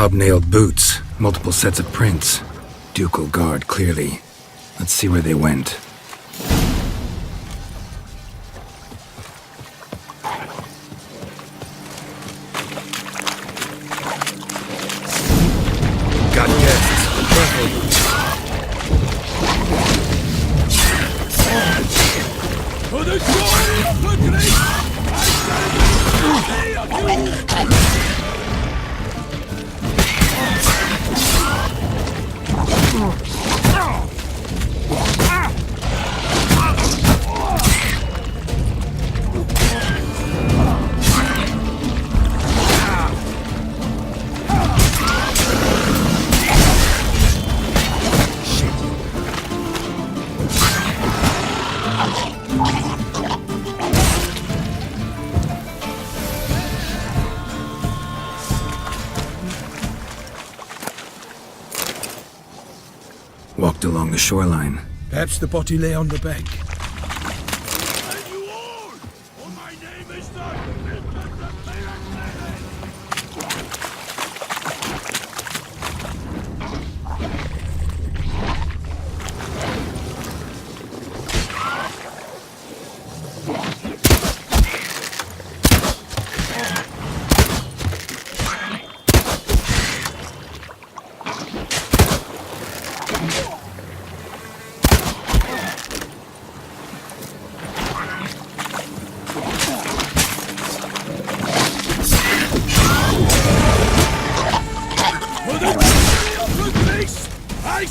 hobnailed boots, multiple sets of prints. Ducal guard, clearly. Let's see where they went. Got guests. Careful. For the glory of the great, I stand of you! Walked along the shoreline. Perhaps the body lay on the bank. And you all! For my name is not...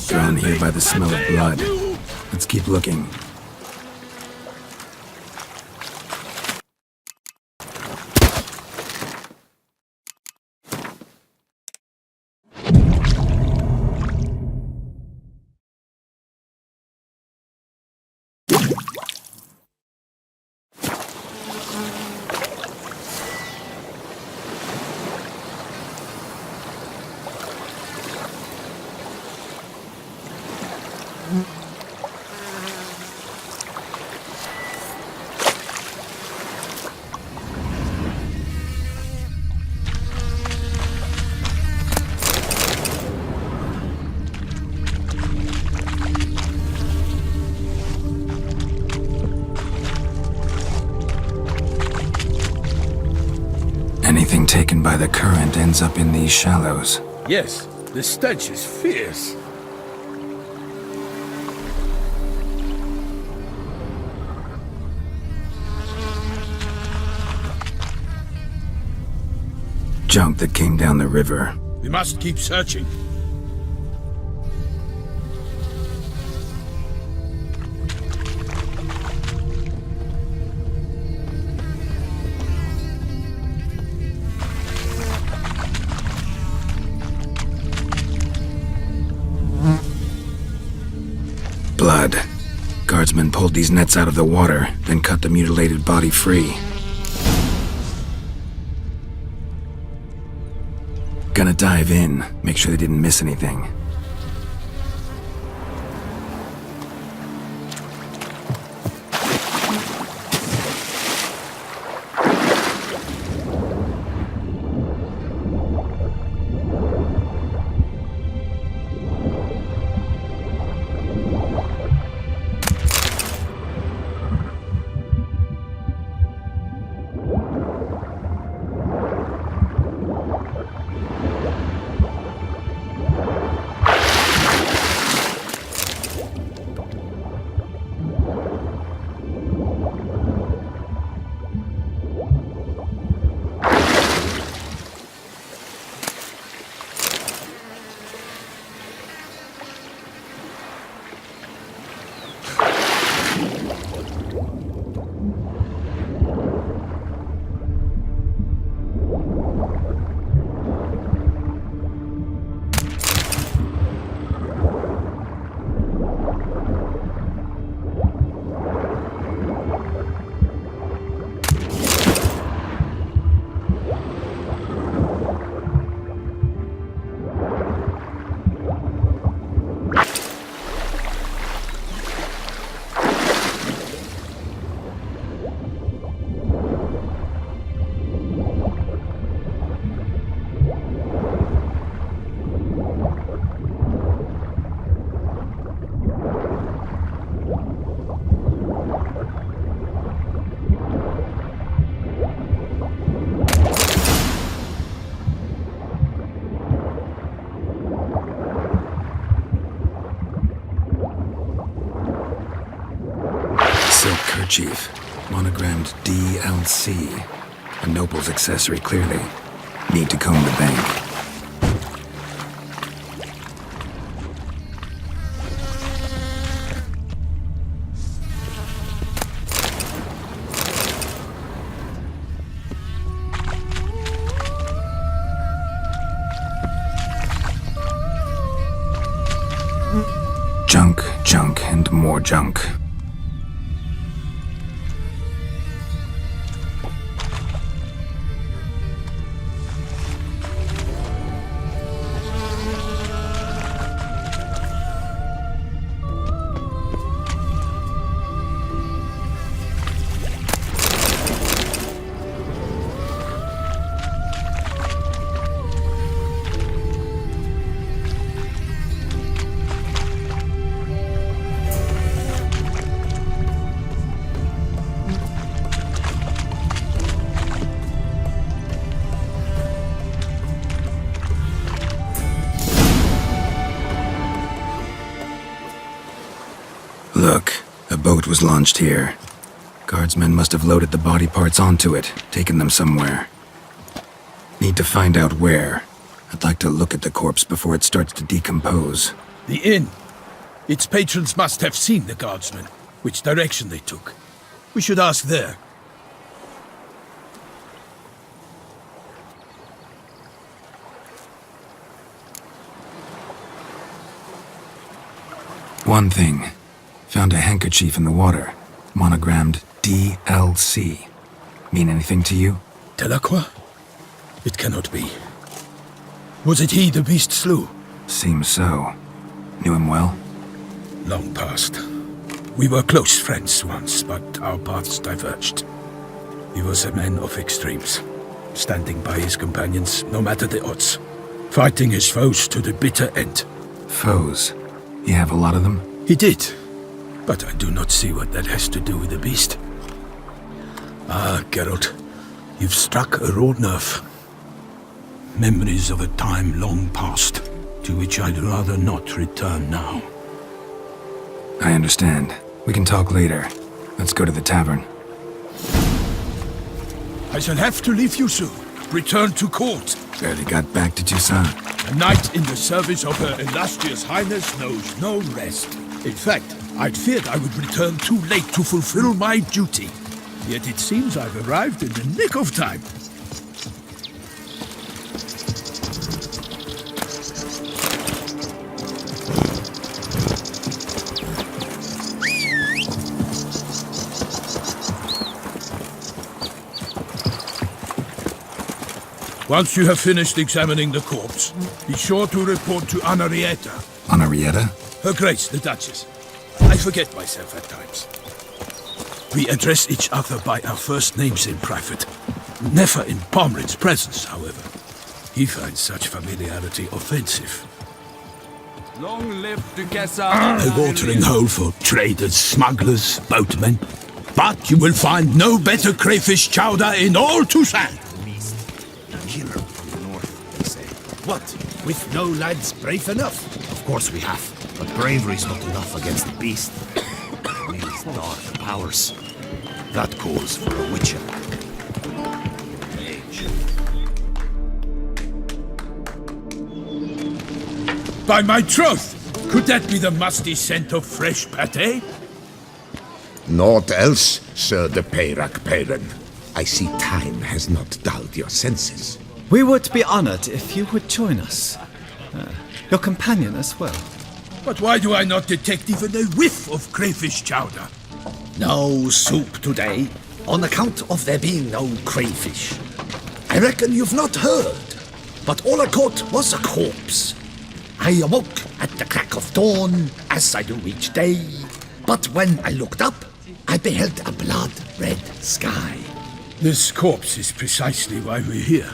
Drawn here by the smell of blood. Let's keep looking. Anything taken by the current ends up in these shallows. Yes, the stench is fierce. Junk that came down the river. We must keep searching. Blood. Guardsmen pulled these nets out of the water, then cut the mutilated body free. Gonna dive in, make sure they didn't miss anything. handkerchief, monogrammed DLC. A noble's accessory, clearly. Need to comb the bank. Junk, junk, and more junk. Look, a boat was launched here. Guardsmen must have loaded the body parts onto it, taken them somewhere. Need to find out where. I'd like to look at the corpse before it starts to decompose. The inn. Its patrons must have seen the guardsmen, which direction they took. We should ask there. One thing. Found a handkerchief in the water, monogrammed DLC. Mean anything to you? Delacroix? It cannot be. Was it he the beast slew? Seems so. Knew him well? Long past. We were close friends once, but our paths diverged. He was a man of extremes, standing by his companions no matter the odds, fighting his foes to the bitter end. Foes? You have a lot of them? He did, but I do not see what that has to do with the beast. Ah, Geralt, you've struck a raw nerve. Memories of a time long past, to which I'd rather not return now. I understand. We can talk later. Let's go to the tavern. I shall have to leave you soon. Return to court. Barely got back to Toussaint. A knight in the service of Her Illustrious Highness knows no rest. In fact, I'd feared I would return too late to fulfill my duty. Yet it seems I've arrived in the nick of time. Once you have finished examining the corpse, be sure to report to Anarietta. Anarietta? Her Grace, the Duchess. I forget myself at times. We address each other by our first names in private. Never in Pomrin's presence, however. He finds such familiarity offensive. Long live Duchessa! A watering hole for traders, smugglers, boatmen. But you will find no better crayfish chowder in all Toussaint. Killer from the north, they say. What? With no lads brave enough? Of course we have, but bravery's not enough against the beast. It needs dark powers. That calls for a witcher. By my troth! Could that be the musty scent of fresh pâté? Naught else, Sir de Peyrac Peyran. I see time has not dulled your senses. We would be honored if you would join us. Your companion as well. But why do I not detect even a whiff of crayfish chowder? No soup today, on account of there being no crayfish. I reckon you've not heard, but all I caught was a corpse. I awoke at the crack of dawn, as I do each day, but when I looked up, I beheld a blood-red sky. This corpse is precisely why we're here.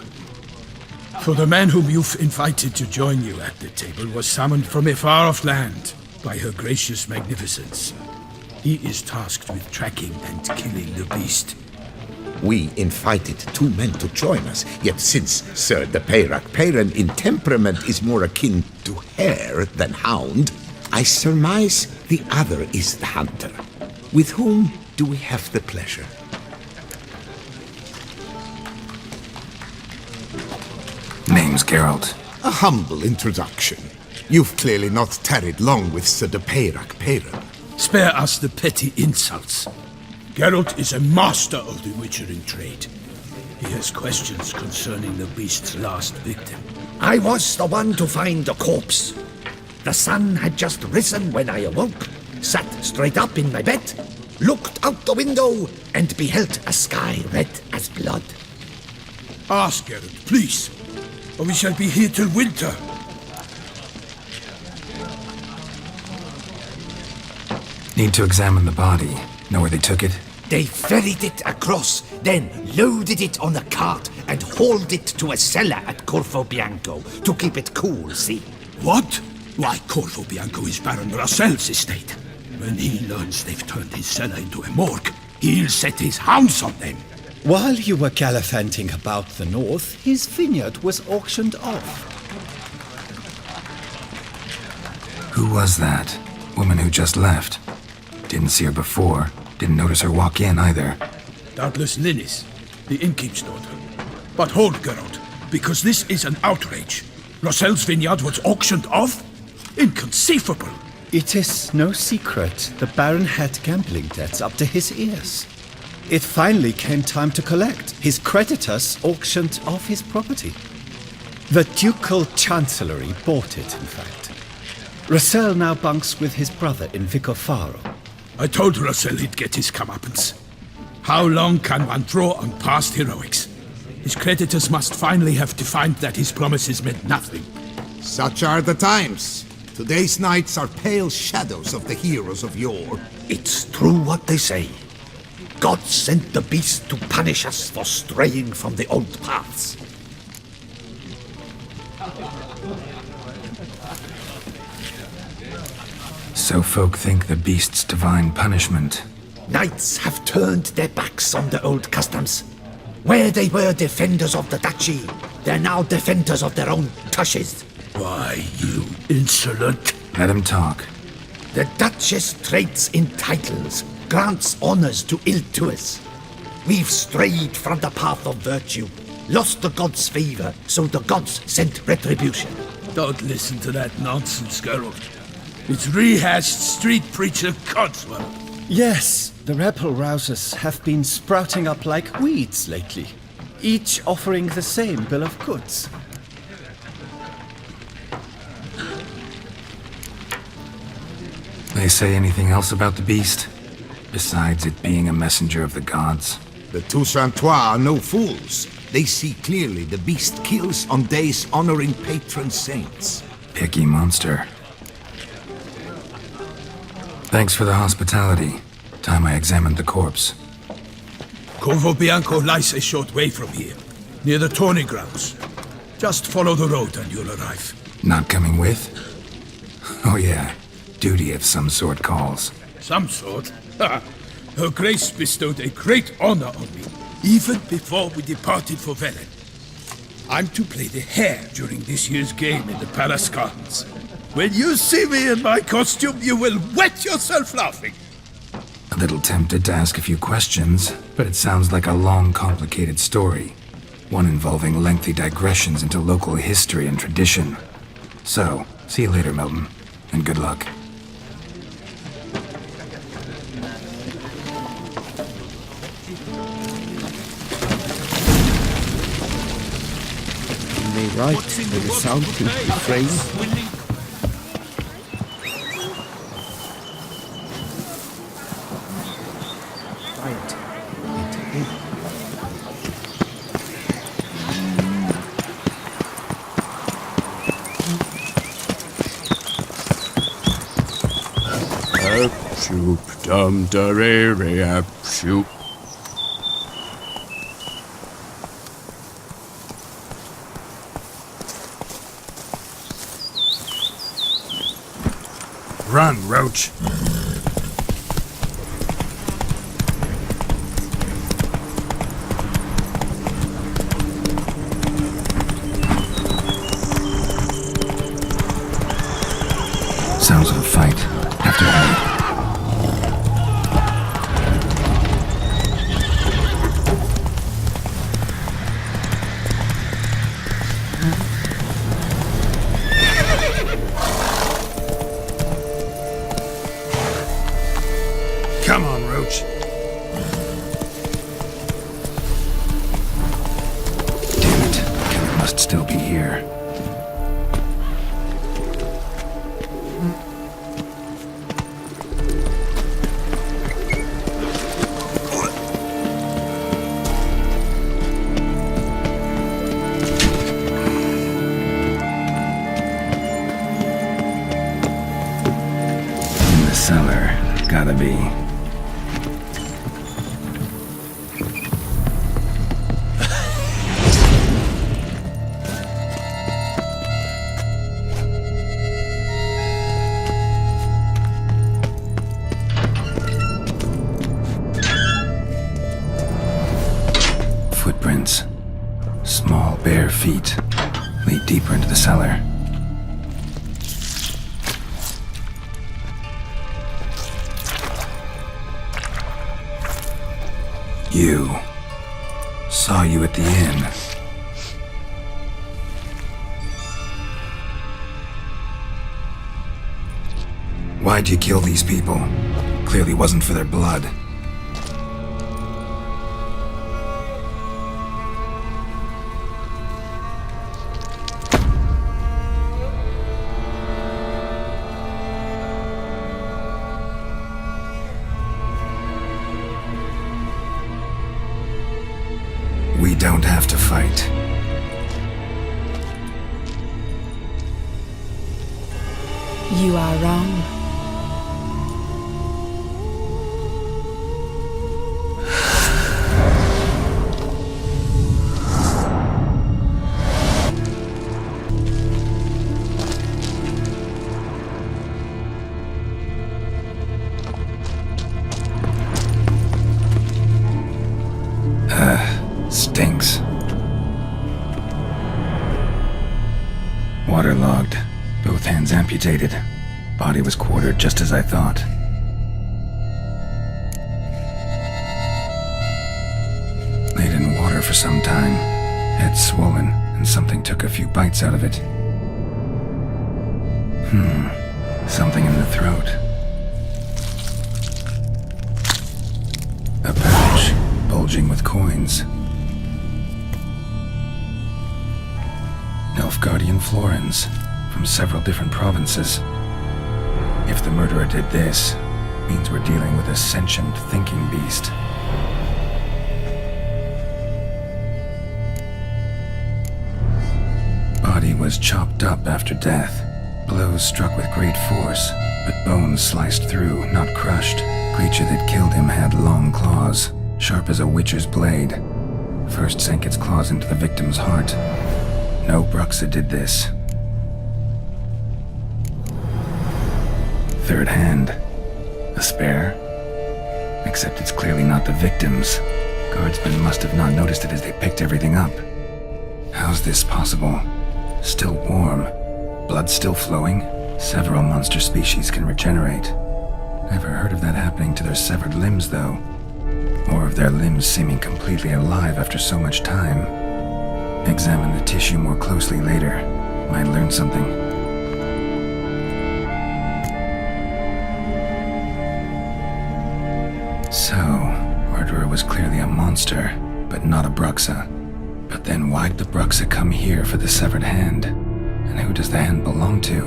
For the man whom you've invited to join you at the table was summoned from a far-off land by her gracious magnificence. He is tasked with tracking and killing the beast. We invited 2 men to join us, yet since Sir de Peyrac Peyran in temperament is more akin to hare than hound, I surmise the other is the hunter, with whom do we have the pleasure? Name's Geralt. A humble introduction. You've clearly not tarried long with Sir de Peyrac Peyran. Spare us the petty insults. Geralt is a master of the witchering trade. He has questions concerning the beast's last victim. I was the one to find the corpse. The sun had just risen when I awoke, sat straight up in my bed, looked out the window, and beheld a sky red as blood. Ask Geralt, please, or we shall be here till winter. Need to examine the body. Know where they took it? They ferried it across, then loaded it on a cart and hauled it to a cellar at Corvo Bianco to keep it cool, see? What? Why, Corvo Bianco is Baron Rossel's estate. When he learns they've turned his cellar into a morgue, he'll set his hounds on them. While you were gallivanting about the north, his vineyard was auctioned off. Who was that? Woman who just left. Didn't see her before. Didn't notice her walk in either. Doubtless Linnis, the innkeep's daughter. But hold, Geralt, because this is an outrage. Rossel's vineyard was auctioned off? Inconceivable! It is no secret the Baron had gambling debts up to his ears. It finally came time to collect. His creditors auctioned off his property. The Ducal Chancellery bought it, in fact. Rossel now bunks with his brother in Vicofaro. I told Rossel he'd get his comeuppance. How long can one draw on past heroics? His creditors must finally have to find that his promises meant nothing. Such are the times. Today's knights are pale shadows of the heroes of yore. It's true what they say. God sent the beast to punish us for straying from the old paths. So folk think the beast's divine punishment. Knights have turned their backs on the old customs. Where they were defenders of the duchy, they're now defenders of their own tushes. Why, you insolent... Let him talk. The Duchess trades in titles, grants honors to ill-doers. We've strayed from the path of virtue, lost the gods' favor, so the gods sent retribution. Don't listen to that nonsense, Geralt. It's rehashed street preacher Codswell. Yes, the rebel rousers have been sprouting up like weeds lately, each offering the same bill of goods. They say anything else about the beast? Besides it being a messenger of the gods? The Toussaintois are no fools. They see clearly the beast kills on days honoring patron saints. Picky monster. Thanks for the hospitality. Time I examined the corpse. Corvo Bianco lies a short way from here, near the tourney grounds. Just follow the road and you'll arrive. Not coming with? Oh yeah, duty of some sort calls. Some sort? Ha! Her Grace bestowed a great honor on me, even before we departed for Velen. I'm to play the hare during this year's game in the Palace Gardens. When you see me in my costume, you will wet yourself laughing. A little tempted to ask a few questions, but it sounds like a long, complicated story. One involving lengthy digressions into local history and tradition. So, see you later, Milton, and good luck. They write with the sound to refrain. Shoop dum da re re ap shoop. Run, Roach. Sounds of a fight. Have to hurry. Come on, Roach. Damn it. Killer must still be here. In the cellar. Gotta be. Footprints. Small, bare feet lead deeper into the cellar. You. Saw you at the inn. Why'd you kill these people? Clearly wasn't for their blood. We don't have to fight. You are wrong. Stinks. Waterlogged. Both hands amputated. Body was quartered just as I thought. Laid in water for some time. Head swollen, and something took a few bites out of it. Something in the throat. A pouch, bulging with coins. Nilfgaardian florins, from several different provinces. If the murderer did this, means we're dealing with a sentient, thinking beast. Body was chopped up after death. Blows struck with great force, but bones sliced through, not crushed. Creature that killed him had long claws, sharp as a witcher's blade. First sank its claws into the victim's heart. No Bruxa did this. Third hand. A spare? Except it's clearly not the victim's. Guardsmen must have not noticed it as they picked everything up. How's this possible? Still warm. Blood still flowing? Several monster species can regenerate. Never heard of that happening to their severed limbs, though. Or of their limbs seeming completely alive after so much time. Examine the tissue more closely later. Might learn something. So, murderer was clearly a monster, but not a Bruxa. But then why'd the Bruxa come here for the severed hand? And who does the hand belong to?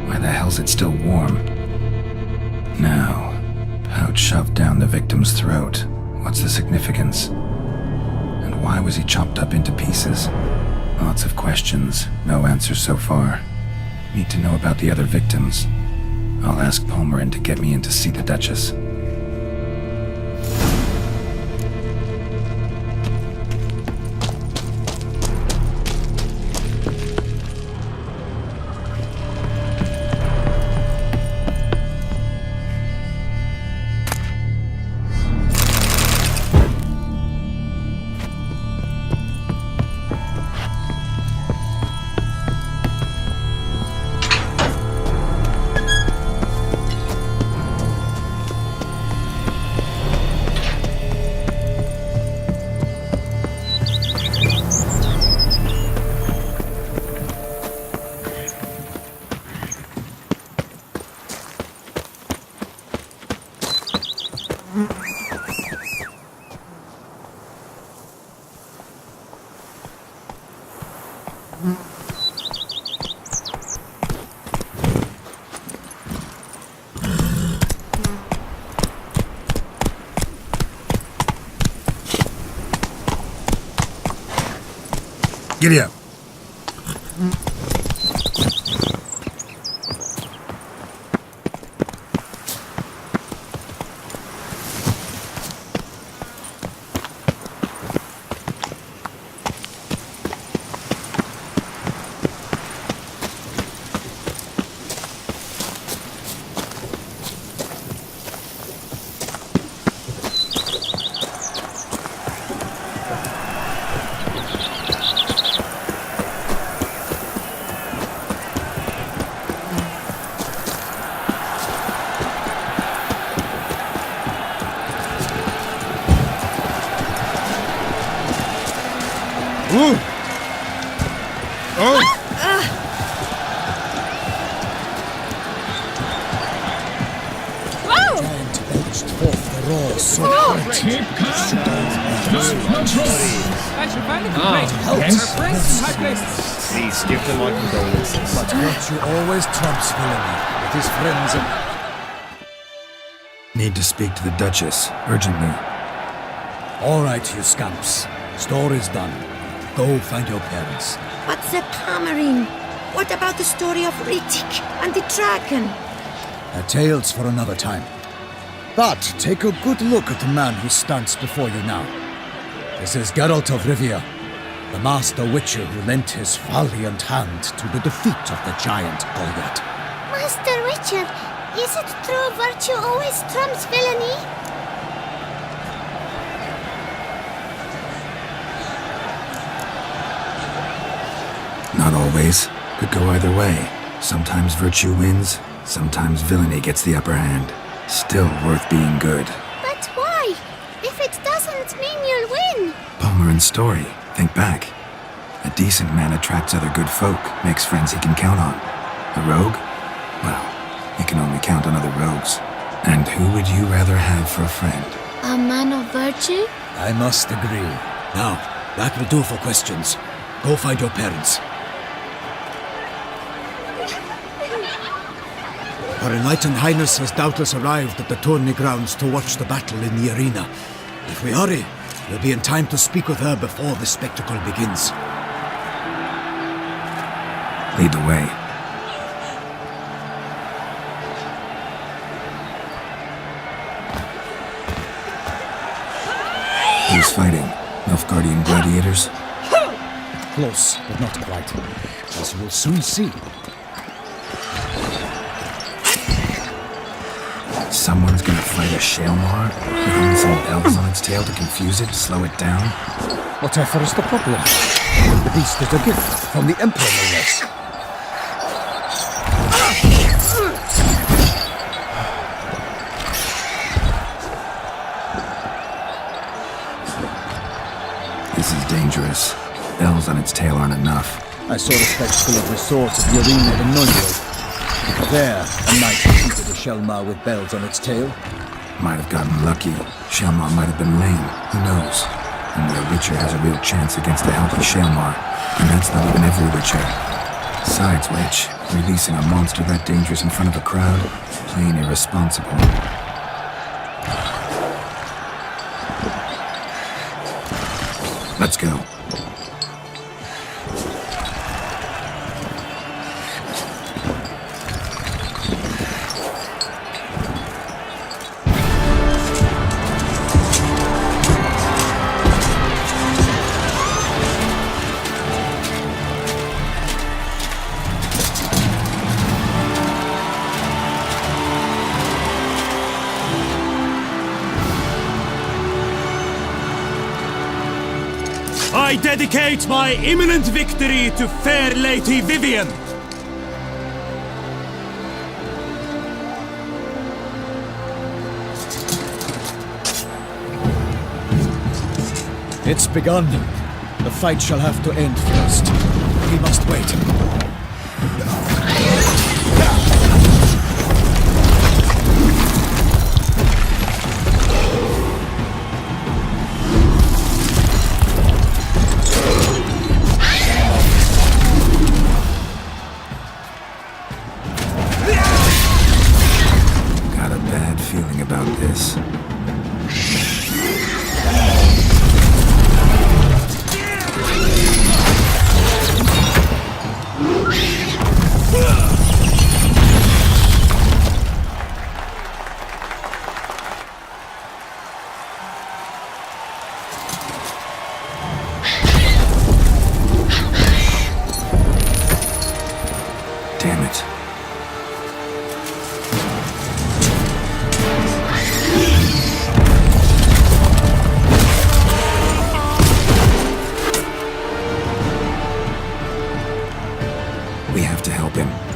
Why the hell's it still warm? Now, pouch shoved down the victim's throat. What's the significance? And why was he chopped up into pieces? Lots of questions, no answers so far. Need to know about the other victims. I'll ask Palmerin to get me in to see the Duchess. Giddy up. Please give them my condolences. But virtue always trumps villainy with his friends and... Need to speak to the Duchess, urgently. All right, you scamps. Story's done. Go find your parents. But the Camarine, what about the story of Rittik and the dragon? They're tales for another time. But take a good look at the man who stands before you now. This is Geralt of Rivia, the master witcher who lent his valiant hand to the defeat of the giant Goliath. Master Richard, is it true virtue always trumps villainy? Not always. Could go either way. Sometimes virtue wins, sometimes villainy gets the upper hand. Still worth being good. But why? If it doesn't mean you'll win. Palmerin's story. Think back. A decent man attracts other good folk, makes friends he can count on. A rogue? Well, you can only count on other rogues. And who would you rather have for a friend? A man of virtue? I must agree. Now, that will do for questions. Go find your parents. Her Enlightened Highness has doubtless arrived at the tourney grounds to watch the battle in the arena. If we hurry, we'll be in time to speak with her before the spectacle begins. Lead the way. Who's fighting? Nilfgaardian gladiators? Close, but not quite. As we'll soon see. Someone's gonna fight a Shalmar? With only some bells on its tail to confuse it, slow it down? Whatever is the problem? The beast is a gift from the Emperor, no less. This is dangerous. Bells on its tail aren't enough. I saw the spectacle of the swords at the arena in Nonio. There, a knight defeated a Shelmar with bells on its tail. Might have gotten lucky. Shalmar might have been lame. Who knows? Only a Witcher has a real chance against a healthy Shalmar. And that's not even every Witcher. Besides which, releasing a monster that dangerous in front of a crowd, plain irresponsible. Let's go. I dedicate my imminent victory to fair Lady Vivian. It's begun. The fight shall have to end first. We must wait. about this. Damn it. We have to help him.